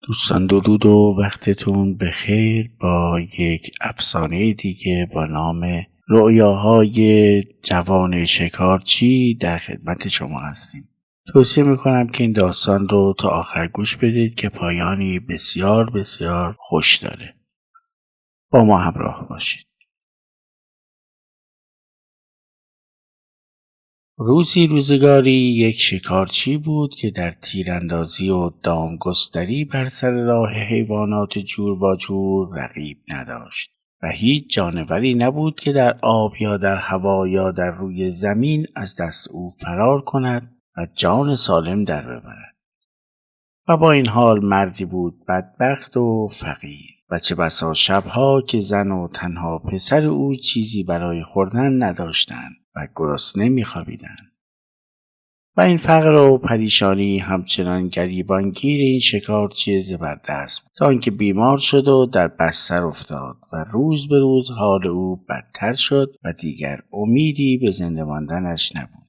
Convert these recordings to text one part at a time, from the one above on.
دوستان درود و وقتتون بخیر. با یک افسانه دیگه با نام رؤیاهای جوان شکارچی در خدمت شما هستیم. توصیه میکنم که این داستان رو تا آخر گوش بدید که پایانی بسیار بسیار خوش داره. با ما همراه باشید. روزگاری یک شکارچی بود که در تیراندازی و دامگستری بر سر راه حیوانات جور با جور رقیب نداشت و هیچ جانوری نبود که در آب یا در هوا یا در روی زمین از دست او فرار کند و جان سالم در ببرد. و با این حال مردی بود بدبخت و فقیر و چه بسا شبها که زن و تنها پسر او چیزی برای خوردن نداشتند و گرسنه می‌خوابیدند. و این فقر و پریشانی همچنان گریبانگیر این شکارچی زبردست بود تا آنکه بیمار شد و در بستر افتاد و روز به روز حال او بدتر شد و دیگر امیدی به زنده ماندنش نبود.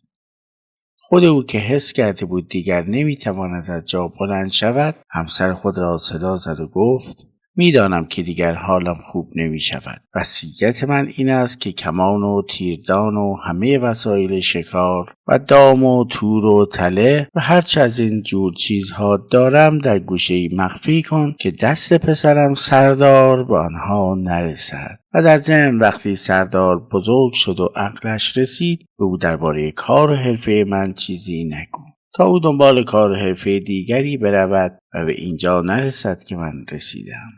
خود او که حس کرده بود دیگر نمیتواند از جا بلند شود، همسر خود را صدا زد و گفت: میدانم که دیگر حالم خوب نمی شود. وصیت من این است که کمان و تیردان و همه وسایل شکار و دام و تور و تله و هرچه از این جور چیزها دارم در گوشه‌ای مخفی کن که دست پسرم سردار به آنها نرسد. و در ضمن وقتی سردار بزرگ شد و عقلش رسید، به او درباره کار و حرفه من چیزی نگو تا او دنبال کار و حرفه دیگری برود و به اینجا نرسد که من رسیدم.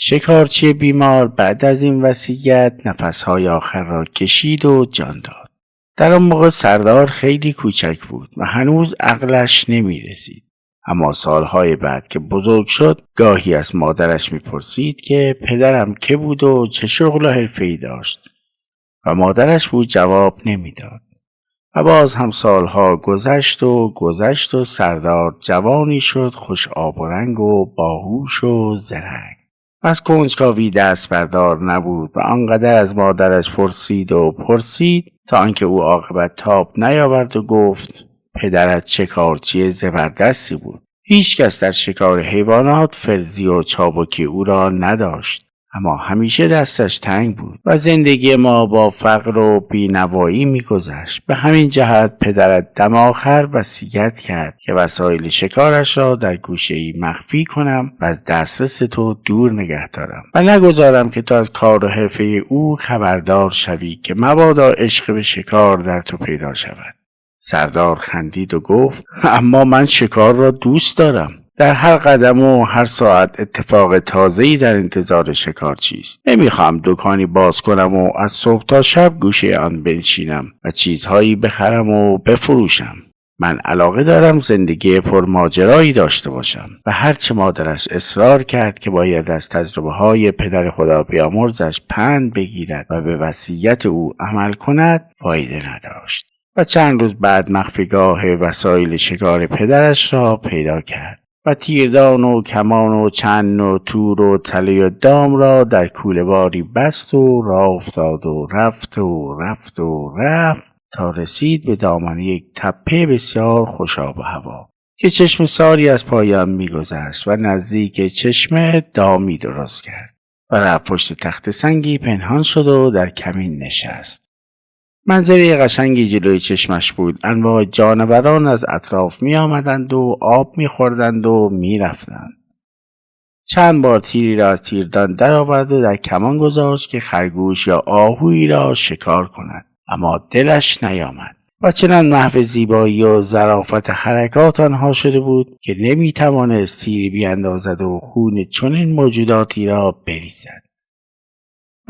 شکارچی بیمار بعد از این وصیت نفسهای آخر را کشید و جان داد. در آن موقع سردار خیلی کوچک بود و هنوز عقلش نمی رسید. اما سالهای بعد که بزرگ شد گاهی از مادرش می پرسید که پدرم که بود و چه شغل و حرفه‌ای داشت و مادرش بود جواب نمی داد. و باز هم سالها گذشت و سردار جوانی شد، خوش آب و رنگ و باهوش و زرنگ. از کنجکاوی دست بردار نبود و آنقدر از مادرش پرسید تا آنکه او عاقبت تاب نیاورد و گفت: پدرت شکارچی زبردستی بود. هیچ کس در شکار حیوانات فرزی و چابکی او را نداشت، اما همیشه دستش تنگ بود و زندگی ما با فقر و بینوایی می‌گذشت. به همین جهت پدرت دم آخر وصیت کرد که وسایل شکارش را در گوشه‌ای مخفی کنم و از دسترس تو دور نگه دارم و نگذارم که تو از کار و حرفه او خبردار شوی که مبادا عشق به شکار در تو پیدا شود. سردار خندید و گفت: اما من شکار را دوست دارم. در هر قدم و هر ساعت اتفاق تازه‌ای در انتظار شکارچی است. نمیخوام دکانی باز کنم و از صبح تا شب گوشه آن بنشینم و چیزهایی بخرم و بفروشم. من علاقه دارم زندگی پرماجرایی داشته باشم. و هرچه مادرش اصرار کرد که باید از تجربه‌های پدر خدا بیامرزش پند بگیرد و به وصیت او عمل کند فایده نداشت. و چند روز بعد مخفیگاه وسایل شکار پدرش را پیدا کرد و تیردان و کمان و چنگ و تور و تله و دام را در کوله باری بست و راه افتاد و رفت تا رسید به دامن یک تپه بسیار خوش آب و هوا که چشمه ساری از پایان می‌گذشت و نزدیک چشمه دامی درست کرد و رفت پشت تخت سنگی پنهان شد و در کمین نشست. منظره قشنگی جلوی چشمش بود. انواع جانوران از اطراف می آمدند و آب می خوردند و می رفتند. چند بار تیری را از تیردان در آورد و در کمان گذاشت که خرگوش یا آهویی را شکار کند، اما دلش نیامد و چنان محو زیبایی و ظرافت حرکات آنها شده بود که نمی توانست تیری بیاندازد و خون چنین موجوداتی را بریزد.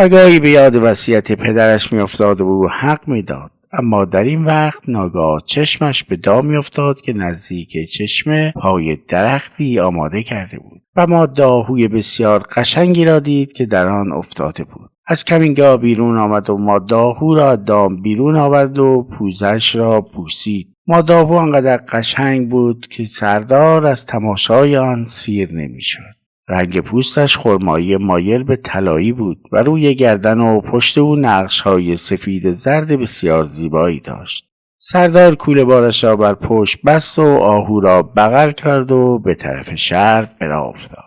و گاهی به یاد وصیت پدرش می افتاد و به او حق می داد. اما در این وقت ناگاه چشمش به دامی افتاد که نزدیک چشمه پای درختی آماده کرده بود و ماده آهوی بسیار قشنگی را دید که در آن افتاده بود. از کمینگاه بیرون آمد و ماده آهو را دام بیرون آورد و پوزش را بوسید. ماده آهو آنقدر قشنگ بود که سردار از تماشای آن سیر نمی شد. رنگ پوستش خرمایی مایل به طلایی بود و روی گردن و پشت او نقش‌های سفید و زرد بسیار زیبایی داشت. سردار کوله بارش را بر پشت بست و آهو را بغل کرد و به طرف شهر براه افتاد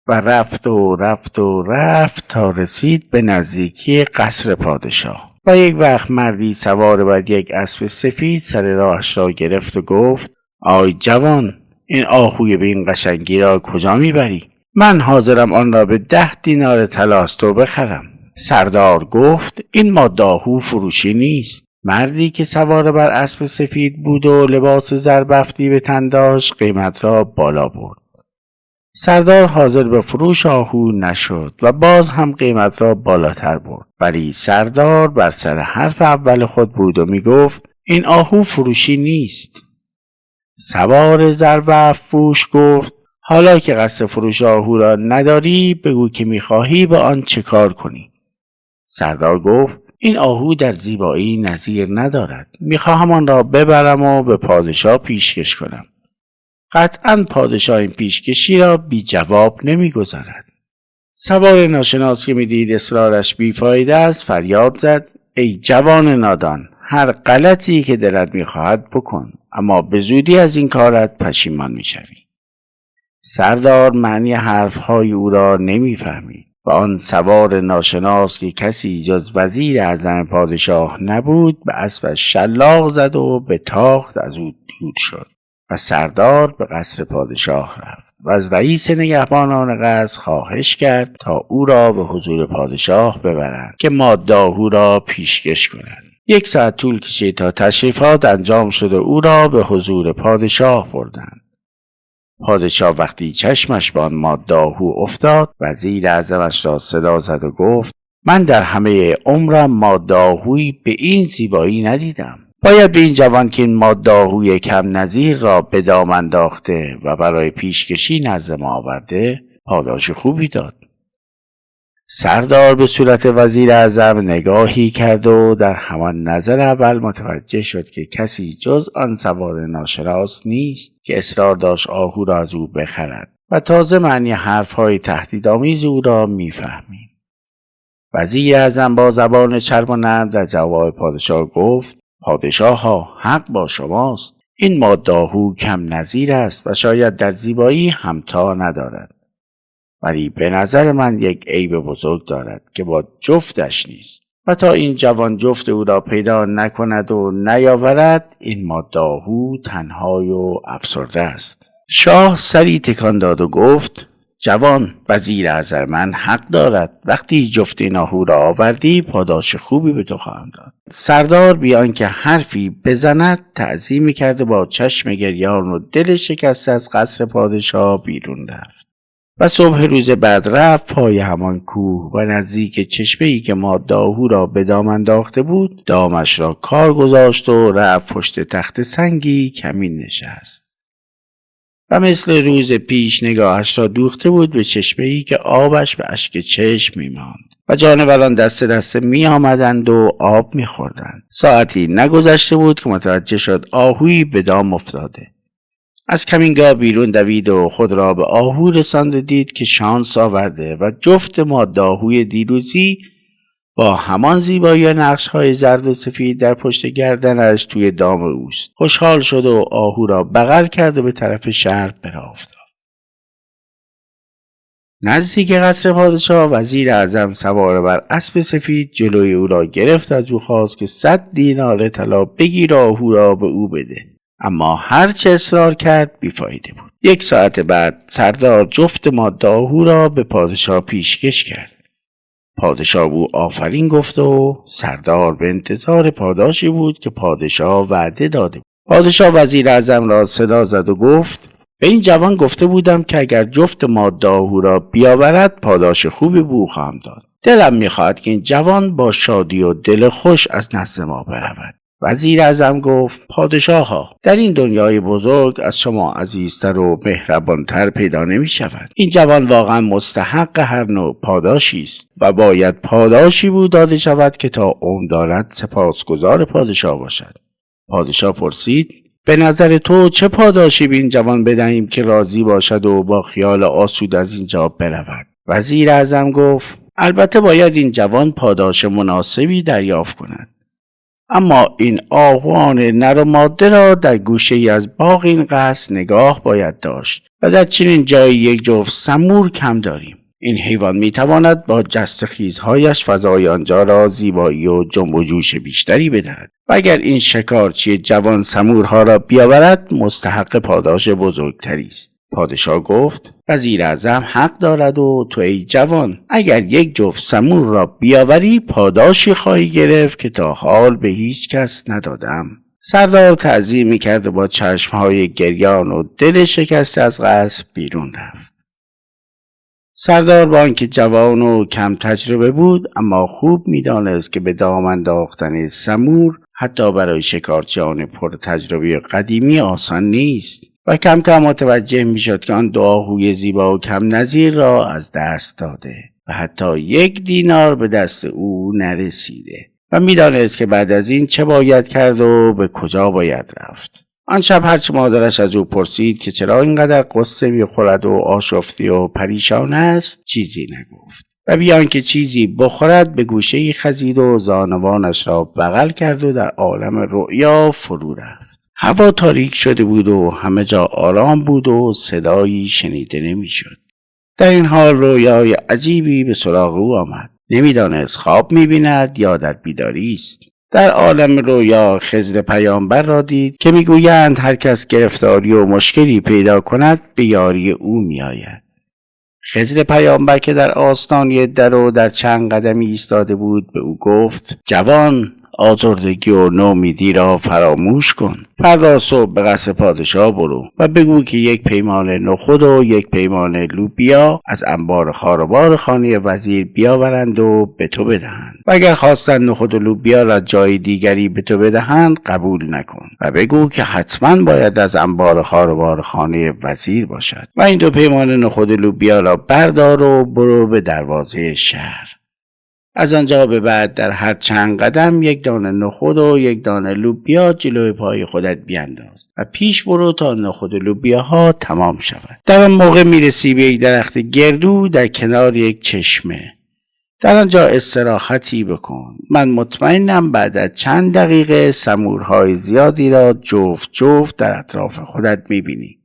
و رفت تا رسید به نزدیکی قصر پادشاه. و یک وقت مردی سوار بر یک اسب سفید سر راهش را گرفت و گفت: آی جوان، این آهوی به این قشنگی را کجا میبری؟ من حاضرم آن را به 10 دینار طلا از تو بخرم. سردار گفت: این ماده آهو فروشی نیست. مردی که سوار بر اسب سفید بود و لباس زربفتی به تن داشت قیمت را بالا برد. سردار حاضر به فروش آهو نشد و باز هم قیمت را بالاتر برد، ولی سردار بر سر حرف اول خود بود و می گفت: این آهو فروشی نیست. سوار زربفت فروش گفت: حالا که قصد فروش آهو را نداری، بگو که می خواهی به آن چه کار کنی. سردار گفت: این آهو در زیبایی نظیر ندارد. می خواهم آن را ببرم و به پادشاه پیشکش کنم. قطعاً پادشاه این پیشکشی را بی جواب نمی گذارد. سوار ناشناس که می دید اصرارش بیفایده است فریاد زد: ای جوان نادان، هر غلطی که دلت می خواهد بکن، اما به زودی از این کارت پشیمان می شوی. سردار معنی حرفهای او را نمی فهمید و آن سوار ناشناس که کسی جز وزیر اعظم پادشاه نبود به اسبش شلاق زد و به تاخت از او دور شد. و سردار به قصر پادشاه رفت و از رئیس نگهبانان قصر خواهش کرد تا او را به حضور پادشاه ببرند که ماده آهو را پیشکش کنند. 1 ساعت طول کشید تا تشریفات انجام شد و او را به حضور پادشاه بردند. پادشاه وقتی چشمش به آن ماده آهو افتاد، وزیر اعظمش را صدا زد و گفت: من در همه عمرم ماده آهویی به این زیبایی ندیدم. باید به این جوان که این ماده آهوی کم نظیر را به دام انداخته و برای پیشکشی نزد ما آورده پاداش خوبی داد. سردار به صورت وزیر اعظم نگاهی کرد و در همان نظر اول متوجه شد که کسی جز آن سوار ناشناس نیست که اصرار داشت آهو را از او بخرد و تازه معنی حرفهای تهدیدآمیز او را میفهمید. وزیر اعظم با زبان چرب و نرم در جواب پادشاه گفت: پادشاه ها، حق با شماست. این ماده آهو کم نظیر است و شاید در زیبایی همتا ندارد، ولی به نظر من یک عیب بزرگ دارد که با جفتش نیست و تا این جوان جفت او را پیدا نکند و نیاورد، این ماده آهو تنهای و افسرده است. شاه سری تکان داد و گفت: جوان، وزیر اعظم من حق دارد. وقتی جفت این آهو را آوردی پاداش خوبی به تو خواهم داد. سردار بیان که حرفی بزند تعظیمی کرد و با چشم گریان و دل شکسته از قصر پادشاه بیرون رفت و صبح روز بعد رفت پای همان کوه و نزدیک چشمه‌ای که ماده آهو را به دام انداخته بود دامش را کار گذاشت و رفت پشت تخت سنگی کمین نشست و مثل روز پیش نگاهش را دوخته بود به چشمه‌ای که آبش به اشک چشم می‌ماند و جانوران دست دست می آمدند و آب می خوردند. ساعتی نگذشته بود که متوجه شد آهویی به دام افتاده. از کمینگاه بیرون دوید و خود را به آهو رسانده دید که شانس آورده و جفت ماده آهوی دیروزی با همان زیبایی و نقش‌های زرد و سفید در پشت گردنش توی دام اوست. خوشحال شد و آهو را بغل کرد و به طرف شهر براه افتاد. نزدیک قصر پادشاه وزیر اعظم سوار بر اسب سفید جلوی او را گرفت، از او خواست که 100 دینار طلا بگیر آهو را به او بده، اما هر چه اصرار کرد بیفایده بود. 1 ساعت بعد سردار جفت ماده آهو را به پادشاه پیشکش کرد. پادشاه او آفرین گفت و سردار به انتظار پاداشی بود که پادشاه وعده داده بود. پادشاه وزیر اعظم را صدا زد و گفت: به این جوان گفته بودم که اگر جفت ماده آهو را بیاورد پاداش خوبی به او خواهم داد. دلم می‌خواهد که این جوان با شادی و دل خوش از نزد ما برود. وزیر اعظم گفت: پادشاه ها، در این دنیای بزرگ از شما عزیزتر و مهربانتر پیدا نمی شود. این جوان واقعا مستحق هر نوع پاداشی است و باید پاداشی بود داده شود که تا عمر دارد سپاسگزار پادشاه باشد. پادشاه پرسید: به نظر تو چه پاداشی به این جوان بدهیم که راضی باشد و با خیال آسود از اینجا برود؟ وزیر اعظم گفت: البته باید این جوان پاداش مناسبی دریافت کند. اما این آهوان نر و ماده را در گوشه ای از باغ این قصر نگاه باید داشت و در چنین جایی یک جفت سمور کم داریم. این حیوان میتواند با جست و خیزهایش فضای آنجا را زیبایی و جنب و جوش بیشتری بدهد و اگر این شکارچی جوان سمورها را بیاورد مستحق پاداش بزرگتری است. پادشاه گفت وزیر اعظم حق دارد و تو ای جوان اگر یک جفت سمور را بیاوری پاداشی خواهی گرفت که تا حال به هیچ کس ندادم. سردار تعظیم می‌کرد و با چشمهای گریان و دل شکسته از قصر بیرون رفت. سردار با آنکه جوان و کم تجربه بود اما خوب می‌دانست که به دام انداختن سمور حتی برای شکارچیان پر تجربه قدیمی آسان نیست و کم کم متوجه می‌شد که آن دو آهوی زیبا و کم نظیر را از دست داده و حتی 1 دینار به دست او نرسیده و می‌دانست که بعد از این چه باید کرد و به کجا باید رفت. آن شب هرچه مادرش از او پرسید که چرا اینقدر قصه می‌خورد و آشفته و پریشان است چیزی نگفت و بی آنکه چیزی بخورد به گوشه‌ای خزید و زانوانش را بغل کرد و در عالم رؤیا فرو رفت. هوا تاریک شده بود و همه جا آرام بود و صدایی شنیده نمی‌شد. در این حال رویای عجیبی به سراغ او آمد. نمی‌دانست خواب می‌بیند یا در بیداری است. در عالم رویا خضر پیامبر را دید که میگویند هر کس گرفتاری و مشکلی پیدا کند به یاری او میآید. خضر پیامبر که در آستانه در و در چند قدمی ایستاده بود به او گفت جوان آزردگی و نومیدی را فراموش کن. فردا صبح به قصر پادشاه برو و بگو که 1 پیمان نخود و 1 پیمان لوبیا از انبار خاروبار خانه وزیر بیاورند و به تو بدهند و اگر خواستند نخود و لوبیا را جای دیگری به تو بدهند قبول نکن و بگو که حتما باید از انبار خاروبار خانه وزیر باشد و این 2 پیمان نخود و لوبیا را بردار و برو به دروازه شهر. از آنجا به بعد در هر چند قدم 1 دانه نخود و 1 دانه لوبیا جلوی پای خودت بیانداز و پیش برو تا نخود و لوبیاها تمام شود. در آن موقع میرسی به 1 درخت گردو در کنار 1 چشمه. در آنجا استراحتی بکن. من مطمئنم بعد از چند دقیقه سمورهای زیادی را جفت جفت در اطراف خودت میبینی.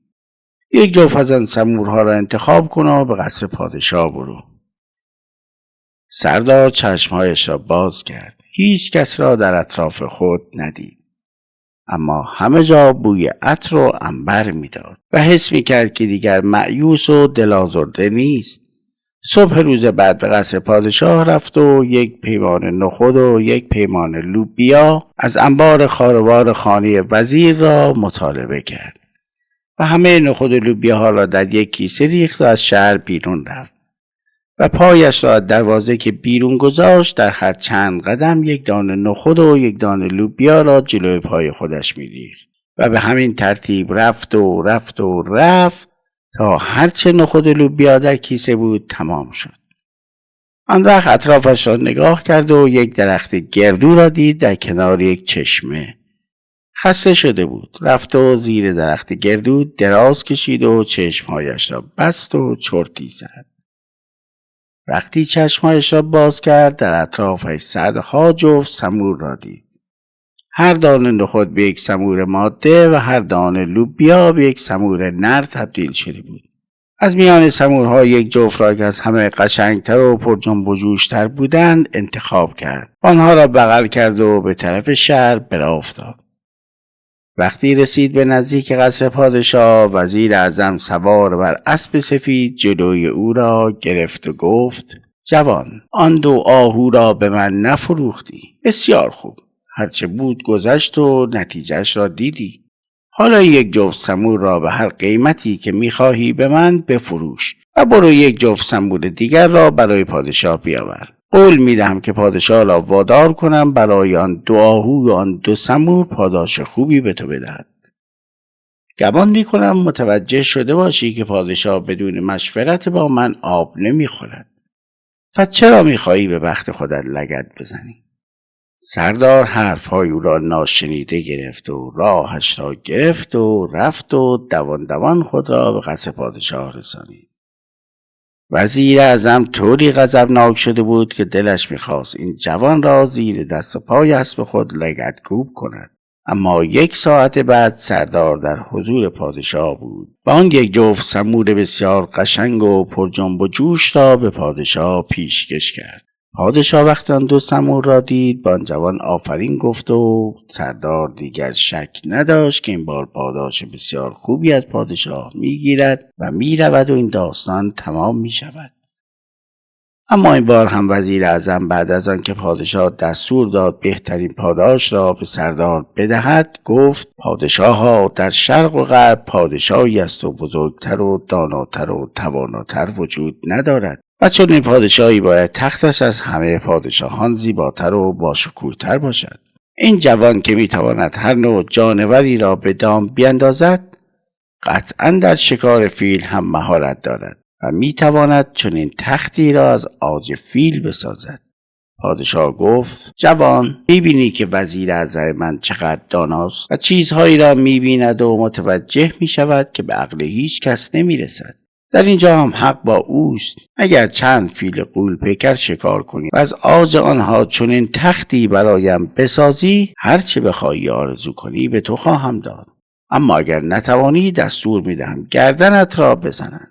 1 جفت از آن سمورها را انتخاب کن و به قصر پادشاه برو. سردار چشمهایش را باز کرد. هیچ کس را در اطراف خود ندید. اما همه جا بوی عطر و عنبر میداد و حس میکرد که دیگر مایوس و دل‌آزرده نیست. صبح روز بعد به قصر پادشاه رفت و 1 پیمان نخود و 1 پیمان لوبیا از انبار خاروبار خانه وزیر را مطالبه کرد و همه نخود و لوبیاها را در 1 کیسه ریخت و از شهر بیرون رفت و پایش را دروازه که بیرون گذاشت در هر چند قدم 1 دانه نخود و 1 دانه لوبیا را جلوی پای خودش می‌ریخت و به همین ترتیب رفت و رفت و رفت تا هرچه نخود و لوبیا در کیسه بود تمام شد. آن وقت اطرافش را نگاه کرد و 1 درخت گردو را دید در کنار 1 چشمه. خسته شده بود. رفت و زیر درخت گردو دراز کشید و چشمهایش را بست و چرتی زد. وقتی چشمهایش را باز کرد در اطرافش صدها جفت سمور را دید. هر دانه نخود به 1 سمور ماده و هر دانه لوبیا به 1 سمور نر تبدیل شده بود. از میان سمورها 1 جفت را که از همه قشنگتر و پر جنب و جوشتر بودند انتخاب کرد. آنها را بغل کرد و به طرف شهر براه افتاد. وقتی رسید به نزدیک قصر پادشاه وزیر اعظم سوار بر اسب سفید جلوی او را گرفت و گفت جوان آن 2 آهو را به من نفروختی. بسیار خوب. هرچه بود گذشت و نتیجهش را دیدی. حالا 1 جفت سمور را به هر قیمتی که میخواهی به من بفروش و برو 1 جفت سمور دیگر را برای پادشاه بیاور. قول میدهم که پادشاه را وادار کنم برای آن 2 آهو و آن 2 سمور پاداش خوبی به تو بدهد. گمان میکنم متوجه شده باشی که پادشاه بدون مشورت با من آب نمیخورد. پس چرا میخواهی به بخت خودت لگد بزنی؟ سردار حرفهای او را ناشنیده گرفت و راهش را گرفت و رفت و دوان دوان خود را به قصر پادشاه رسانید. وزیر اعظم طوری غضبناک شده بود که دلش می‌خواست این جوان را زیر دست و پای اسب خود لگدکوب کند. اما 1 ساعت بعد سردار در حضور پادشاه بود و آن یک جفت سمور بسیار قشنگ و پر جنب و جوش را به پادشاه پیشکش کرد. پادشاه وقتی آن 2 سمور را دید با آن جوان آفرین گفت و سردار دیگر شک نداشت که این بار پاداش بسیار خوبی از پادشاه میگیرد و میرود و این داستان تمام میشود. اما این بار هم وزیر اعظم بعد از آن که پادشاه دستور داد بهترین پاداش را به سردار بدهد گفت پادشاه ها در شرق و غرب پادشاهی است و بزرگتر و داناتر و تواناتر وجود ندارد و چون این پادشاهی باید تختش از همه پادشاهان زیباتر و باشکوه‌تر باشد. این جوان که میتواند هر نوع جانوری را به دام بیندازد قطعا در شکار فیل هم مهارت دارد و میتواند چنین تختی را از عاج فیل بسازد. پادشاه گفت جوان، میبینی که وزیر اعظم من چقدر داناست و چیزهایی را میبیند و متوجه میشود که به عقل هیچ کس نمیرسد. در اینجا هم حق با اوست. اگر چند فیل غول پیکر شکار کنی و از عاج آنها چنین تختی برایم بسازی، هرچه بخواهی آرزو کنی به تو خواهم داد. اما اگر نتوانی دستور میدهم گردنت را بزنند.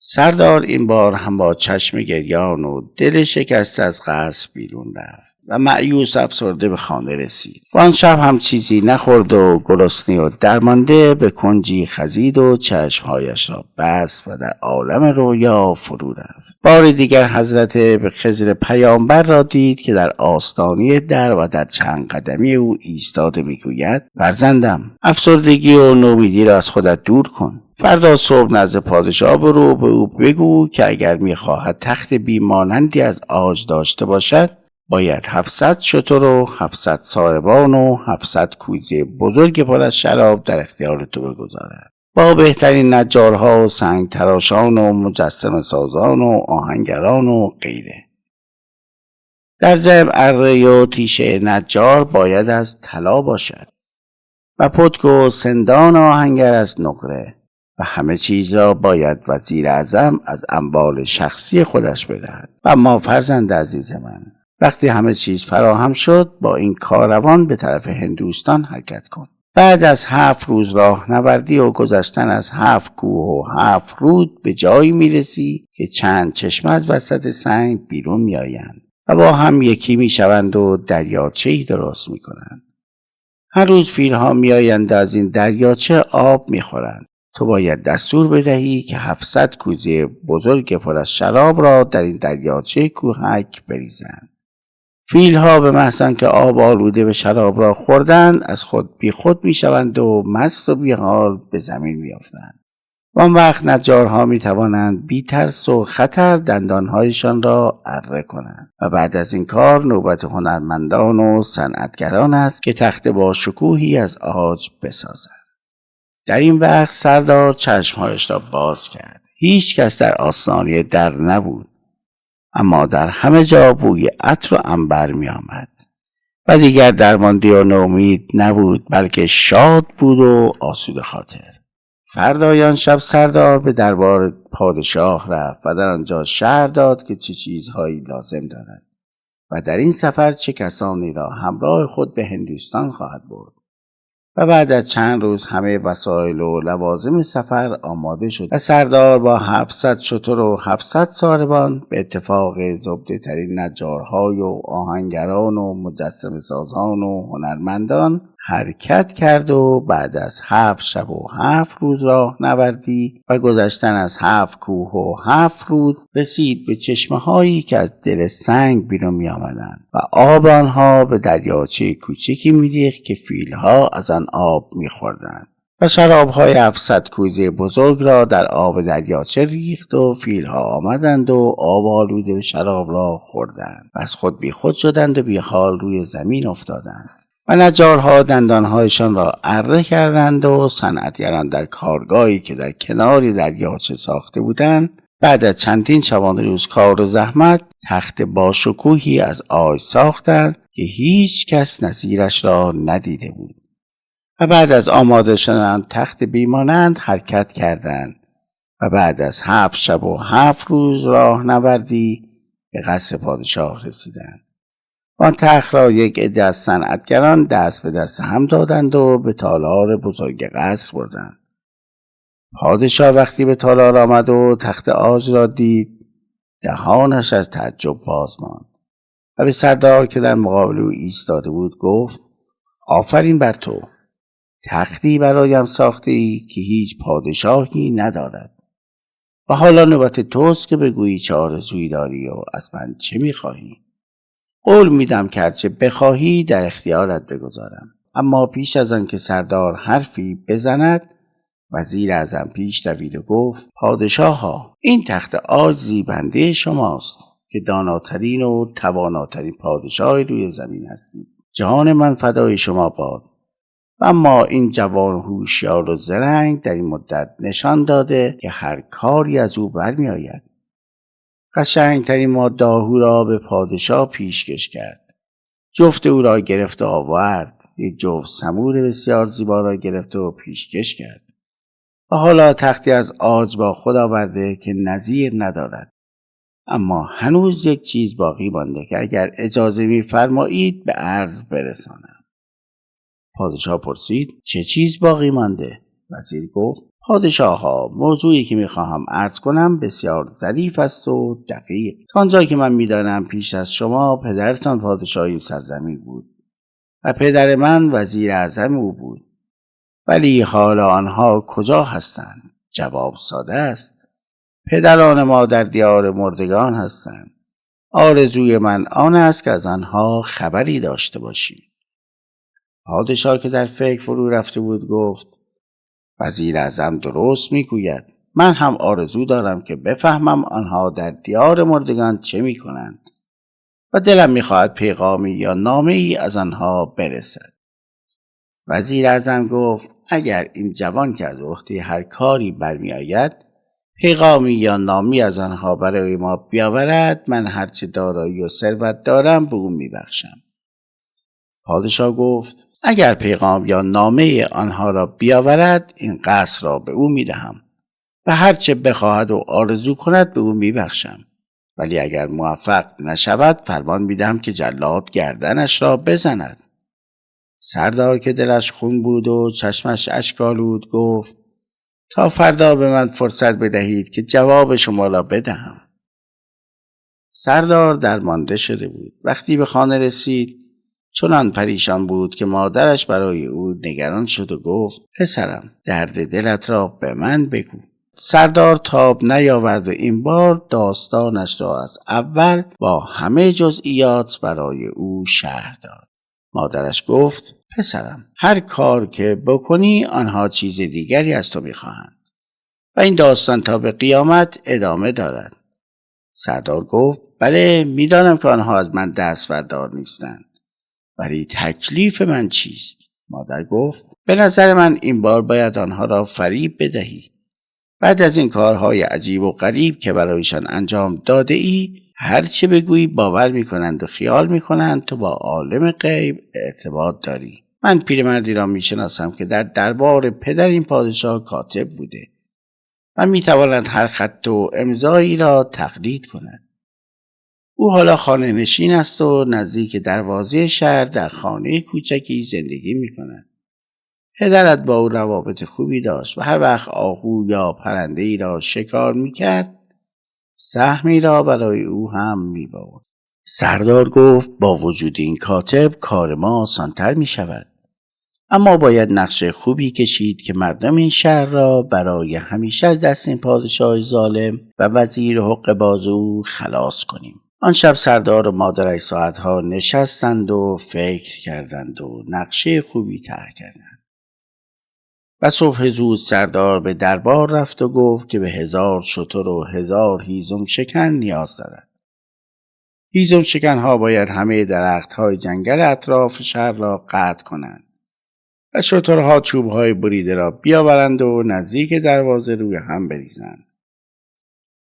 سردار این بار هم با چشم گریان و دل شکسته از قصر بیرون رفت و مایوس افسرده به خانه رسید. و آن شب هم چیزی نخورد و گرسنه و درمانده به کنجی خزید و چشمهایش را بست و در عالم رویا فرو رفت. بار دیگر حضرت به خضر پیامبر را دید که در آستانه در و در چند قدمی او ایستاده میگوید فرزندم، افسردگی و نومیدی را از خودت دور کن. فردا صبح نزد پادشاه برو، به او بگو که اگر میخواهد تخت بیمانندی از عاج داشته باشد باید 700 شتر و 700 ساربان و 700 کوزه بزرگ پر از شراب در اختیار تو بگذارد با بهترین نجارها و سنگ تراشان و مجسمه سازان و آهنگران و غیره. در ضمن اره و تیشه نجار باید از طلا باشد و پتک و سندان آهنگر از نقره و همه چیز را باید وزیر اعظم از اموال شخصی خودش بدهد. و اما فرزند عزیز من، وقتی همه چیز فراهم شد با این کاروان به طرف هندوستان حرکت کن. بعد از 7 روز راه نوردی و گذشتن از 7 کوه و 7 رود به جایی میرسی که چند چشمه از وسط سنگ بیرون میآیند و با هم یکی میشوند و دریاچه‌ای درست میکنند. هر روز فیلها میآیند از این دریاچه آب میخورند. تو باید دستور بدهی که 700 کوزه بزرگ پر از شراب را در این دریاچه کوهک بریزند. فیلها به محض آنکه آب آلوده به شراب را خوردند از خود بی خود می شوند و مست و بی حال به زمین می افتند. و آن وقت نجارها می توانند بی ترس و خطر دندانهایشان را اره کنند و بعد از این کار نوبت هنرمندان و صنعتگران است که تخت با شکوهی از عاج بسازند. در این وقت سردار چشمهایش را باز کرد. هیچ کس در آستانه در نبود، اما در همه جا بوی عطر و عنبر می آمد و دیگر درماندگی و نومید نبود، بلکه شاد بود و آسوده خاطر. فردای آن شب سردار به دربار پادشاه رفت و در آنجا شرح داد که چه چیزهایی لازم دارد و در این سفر چه کسانی را همراه خود به هندوستان خواهد برد. و بعد از چند روز همه وسایل و لوازم سفر آماده شد و سردار با 700 شتر و 700 ساربان به اتفاق زبده ترین نجارهای و آهنگران و مجسمه سازان و هنرمندان حرکت کرد و بعد از 7 شب و 7 روز راه نوردی و گذشتن از 7 کوه و 7 رود رسید به چشمه هایی که از دل سنگ بیرون می آمدند و آب آنها به دریاچه کوچکی می ریخت که فیلها از آن آب می خوردند و شرابهای 700 کوزه بزرگ را در آب دریاچه ریخت و فیلها آمدند و آب آلوده شراب را خوردند و از خود بی خود شدند و بی حال روی زمین افتادند. و نجارها دندانهایشان را اره کردند و صنعتگران در کارگاهی که در کنار دریاچه ساخته بودند بعد از چندین شبانه روز کار و زحمت تخت باشکوهی از عاج ساختند که هیچ کس نظیرش را ندیده بود. و بعد از آماده شدن تخت بیمانند حرکت کردند و بعد از 7 شب و 7 روز راهنوردی به قصر پادشاه رسیدند. آن تخت را یک عده از صنعتگران دست به دست هم دادند و به تالار بزرگ قصر بردند. پادشاه وقتی به تالار آمد و تخت عاج را دید، دهانش از تعجب باز ماند و به سردار که در مقابل او ایستاده بود گفت: آفرین بر تو، تختی برایم ساختی که هیچ پادشاهی ندارد و حالا نوبت توست که بگویی چه آرزویی داری و از من چه میخواهی. قول میدم که هرچه بخواهی در اختیارت بگذارم. اما پیش از آن که سردار حرفی بزند، وزیر اعظم پیش دوید و گفت: پادشاها، این تخت عاج زیبنده شماست که داناترین و تواناترین پادشاه روی زمین هستید. جان من فدای شما باد. اما این جوان هوشیار و زرنگ در این مدت نشان داده که هر کاری از او برمی آید. قشنگترین ماده‌ها را به پادشاه پیشکش کرد. جفت او را گرفت و آورد. یک جفت سمور بسیار زیبا را گرفت و پیشکش کرد. و حالا تختی از عاج با خود آورده که نظیر ندارد. اما هنوز یک چیز باقی مانده که اگر اجازه می‌فرمایید به عرض برسانم. پادشاه پرسید: چه چیز باقی مانده؟ وزیر گفت: پادشاها، موضوعی که میخواهم عرض کنم بسیار ظریف است و دقیق. تا آنجا که من میدانم پیش از شما پدرتان پادشاه این سرزمین بود و پدر من وزیر اعظم او بود. ولی حالا آنها کجا هستند؟ جواب ساده است: پدران ما در دیار مردگان هستند. آرزوی من آن است که از آنها خبری داشته باشیم. پادشاه که در فکر فرو رفته بود گفت: وزیر اعظم درست میگوید. من هم آرزو دارم که بفهمم آنها در دیار مردگان چه میکنند و دلم میخواهد پیغامی یا نامه ای از آنها برسد. وزیر اعظم گفت: اگر این جوان که از عهده هر کاری برمی آید پیغامی یا نامی از آنها برای ما بیاورد، من هرچه دارایی و ثروت دارم به او میبخشم. پادشاه گفت: اگر پیغام یا نامه آنها را بیاورد این قصر را به او میدهم و هرچه بخواهد و آرزو کند به او میبخشم. ولی اگر موفق نشود فرمان میدهم که جلاد گردنش را بزند. سردار که دلش خون بود و چشمش اشک آلود گفت: تا فردا به من فرصت بدهید که جواب شما را بدهم. سردار درمانده شده بود. وقتی به خانه رسید چنان پریشان بود که مادرش برای او نگران شد و گفت: پسرم، درد دلت را به من بگو. سردار تاب نیاورد و این بار داستانش را از اول با همه جزئیات برای او شرح داد. مادرش گفت: پسرم، هر کار که بکنی آنها چیز دیگری از تو میخواهند و این داستان تا به قیامت ادامه دارد. سردار گفت: بله، میدانم که آنها از من دست بردار نیستند، ولی تکلیف من چیست؟ مادر گفت: به نظر من این بار باید آنها را فریب بدهی. بعد از این کارهای عجیب و غریب که برایشان انجام داده ای، هر چه بگویی باور میکنند و خیال میکنند تو با عالم غیب ارتباط داری. من پیرمردی را میشناسم که در دربار پدر این پادشاه کاتب بوده و میتواند هر خط و امضایی را تقلید کند. او حالا خانه نشین است و نزدیک دروازه شهر در خانه کوچکی زندگی میکند. پدرت با او روابط خوبی داشت و هر وقت آهو یا پرنده ای را شکار میکرد سهمی را برای او هم میبرد. سردار گفت: با وجود این کاتب کار ما آسانتر میشود، اما باید نقش خوبی کشید که مردم این شهر را برای همیشه از دست این پادشاه ظالم و وزیر حقه‌باز او خلاص کنیم. آن شب سردار و مادرش ساعتها نشستند و فکر کردند و نقشه خوبی طرح کردند. و صبح زود سردار به دربار رفت و گفت که به 1000 شتر و 1000 هیزم شکن نیاز دارد. هیزم شکنها باید همه درختهای جنگل اطراف شهر را قطع کنند و شترها چوبهای بریده را بیاورند و نزدیک دروازه روی هم بریزند.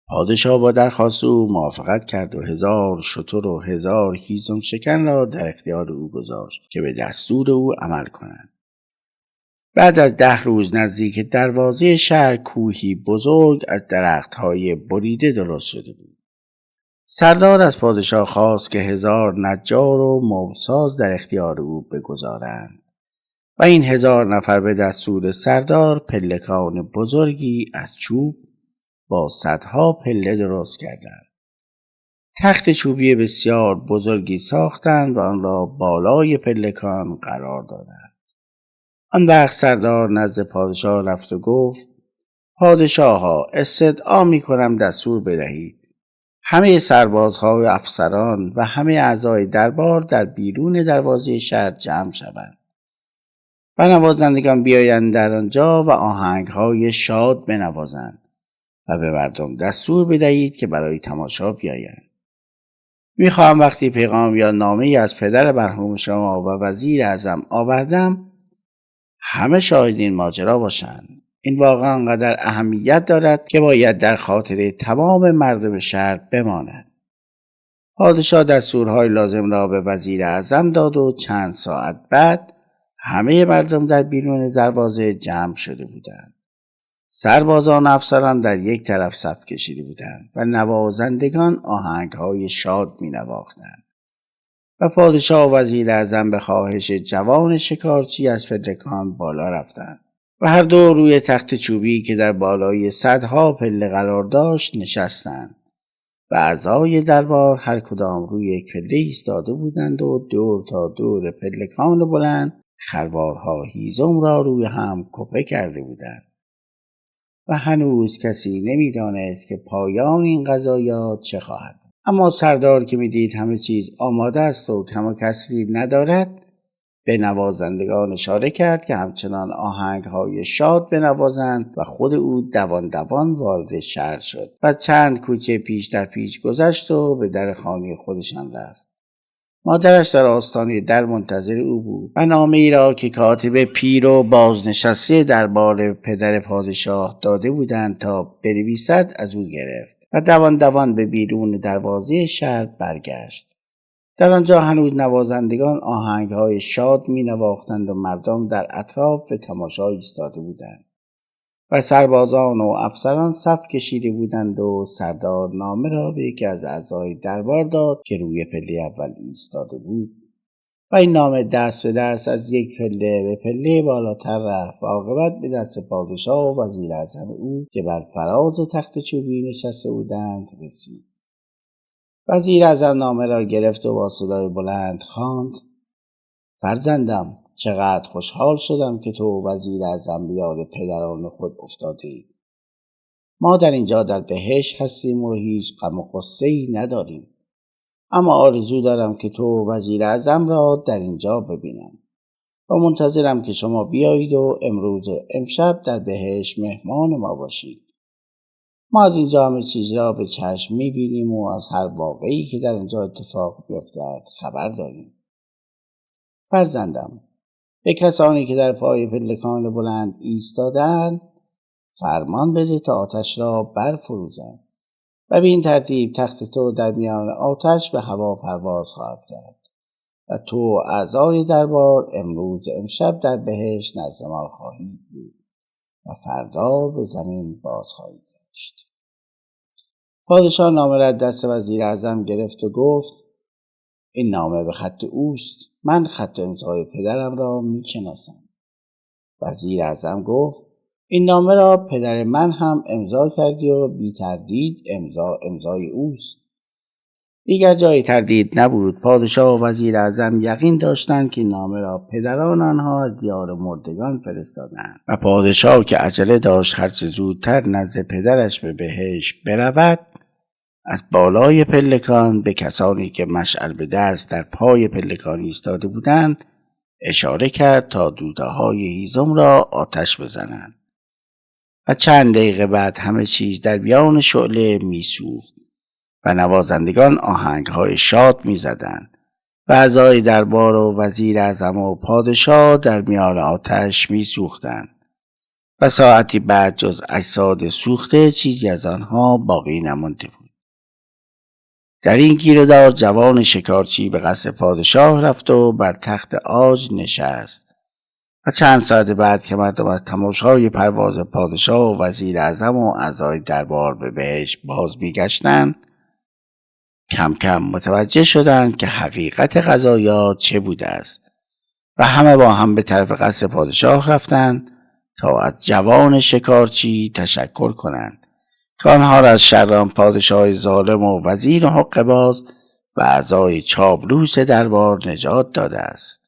پادشاه با درخواست او موافقت کرد و 1000 شتر و 1000 هیزم شکن را در اختیار او گذاشت که به دستور او عمل کنند. بعد از 10 روز نزدیک دروازه شهر کوهی بزرگ از درختهای بریده درست شده بود. سردار از پادشاه خواست که 1000 نجار و مبلساز در اختیار او بگذارند و این 1000 نفر به دستور سردار پلکان بزرگی از چوب با صدها پله درست کردند. تخت چوبی بسیار بزرگی ساختند و آن را بالای پلکان قرار دادند. آن وقت سردار نزد پادشاه رفت و گفت: پادشاها، استدعا می کنم دستور بدهید همه سربازها و افسران و همه اعضای دربار در بیرون دروازه شهر جمع شوند و نوازندگان بیایند در آنجا و آهنگهای شاد بنوازند و به مردم دستور بدهید که برای تماشا بیایند. میخواهم وقتی پیغام یا نامه‌ای از پدر مرحوم شما و وزیر اعظم آوردم همه شاهد این ماجرا باشند. این واقعا انقدر اهمیت دارد که باید در خاطر تمام مردم شهر بماند. پادشاه دستورهای لازم را به وزیر اعظم داد و چند ساعت بعد همه مردم در بیرون دروازه جمع شده بودند. سربازان و افسران در یک طرف صف کشیده بودند و نوازندگان آهنگهای شاد می نواختند و پادشاه و وزیر اعظم به خواهش جوان شکارچی از پلکان بالا رفتند و هر دو روی تخت چوبی که در بالای صدها پله قرار داشت نشستند و اعضای دربار هر کدام روی یک پله ایستاده بودند و دور تا دور پلکان بلند خروارها هیزم را روی هم کپه کرده بودند و هنوز کسی نمی‌دانست که پایان این قضایا چه خواهد. اما سردار که می‌دید همه چیز آماده است و کم و کسری ندارد، به نوازندگان اشاره کرد که همچنان آهنگهای شاد بنوازند و خود او دوان دوان وارد شهر شد و چند کوچه پیش در پیش گذشت و به در خانه خودشان رفت. مادرش در آستانه در منتظر او بود و نامه ای را که کاتب پیر و بازنشسته دربار پدر پادشاه داده بودند تا بنویسد از او گرفت و دوان دوان به بیرون دروازه شهر برگشت. در آنجا هنوز نوازندگان آهنگهای شاد می نواختند و مردم در اطراف به تماشا ایستاده بودند و سربازان و افسران صف کشیده بودند و سردار نامه را به یکی از اعضای دربار داد که روی پله اول ایستاده بود و این نامه دست به دست از یک پله به پله بالاتر رفت و عاقبت به دست پادشاه و وزیر اعظم او که بر فراز تخت چوبی نشسته بودند رسید. وزیر اعظم نامه را گرفت و با صدای بلند خواند: فرزندم، چقدر خوشحال شدم که تو وزیر اعظم به یاد پدران خود افتاده ای. ما در اینجا در بهشت هستیم و هیچ غم و غصه‌ای نداریم، اما آرزو دارم که تو وزیر اعظم را در اینجا ببینم و منتظرم که شما بیایید و امروز و امشب در بهشت مهمان ما باشید. ما از اینجا همه چیز را به چشم می‌بینیم و از هر واقعی که در اینجا اتفاق بیفتد خبر داریم. فرزندم، به کسانی که در پای پلکان بلند ایستادند فرمان بده تا آتش را برفروزند و به این ترتیب تخت تو در میان آتش به هوا پرواز خواهد کرد و تو اعضای دربار امروز امشب در بهشت نزد ما خواهید بود و فردا به زمین باز خواهید گشت. پادشاه نامه را دست وزیر اعظم گرفت و گفت: این نامه به خط اوست، من خط امضای پدرم را میشناسم. وزیر اعظم گفت: این نامه را پدر من هم امضا کردی و بی تردید امضای اوست. دیگر جای تردید نبود. پادشاه و وزیر اعظم یقین داشتند که این نامه را پدران آنها از دیار مردگان فرستادند و پادشاه که عجله داشت هرچه زودتر نزد پدرش به بهشت برود، از بالای پلکان به کسانی که مشعل به دست در پای پلکان ایستاده بودند اشاره کرد تا دوده‌های هیزم را آتش بزنند و چند دقیقه بعد همه چیز در میان شعله میسوخت و نوازندگان آهنگهای شاد میزدند و اعضای دربار و وزیر اعظم و پادشاه در میان آتش میسوختند و ساعتی بعد جز اجساد سوخته چیزی از آنها باقی نمانده بود. در این گیردار جوان شکارچی به قصر پادشاه رفت و بر تخت عاج نشست و چند ساعت بعد که مردم از تماشای پرواز پادشاه و وزیر اعظم و اعضای دربار به بهشت باز میگشتند، کم کم متوجه شدند که حقیقت قضایا چه بوده است و همه با هم به طرف قصر پادشاه رفتند تا از جوان شکارچی تشکر کنند که آنها را از شر پادشاه ظالم و وزیر حقه‌باز و اعضای چاپلوس دربار نجات داده است.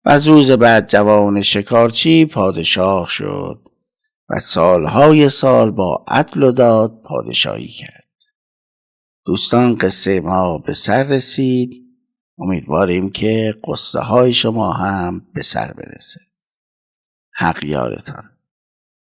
و از روز بعد جوان شکارچی پادشاه شد و سالهای سال با عدل و داد پادشاهی کرد. دوستان، قصه ما به سر رسید. امیدواریم که قصه های شما هم به سر برسه. حق یارتان.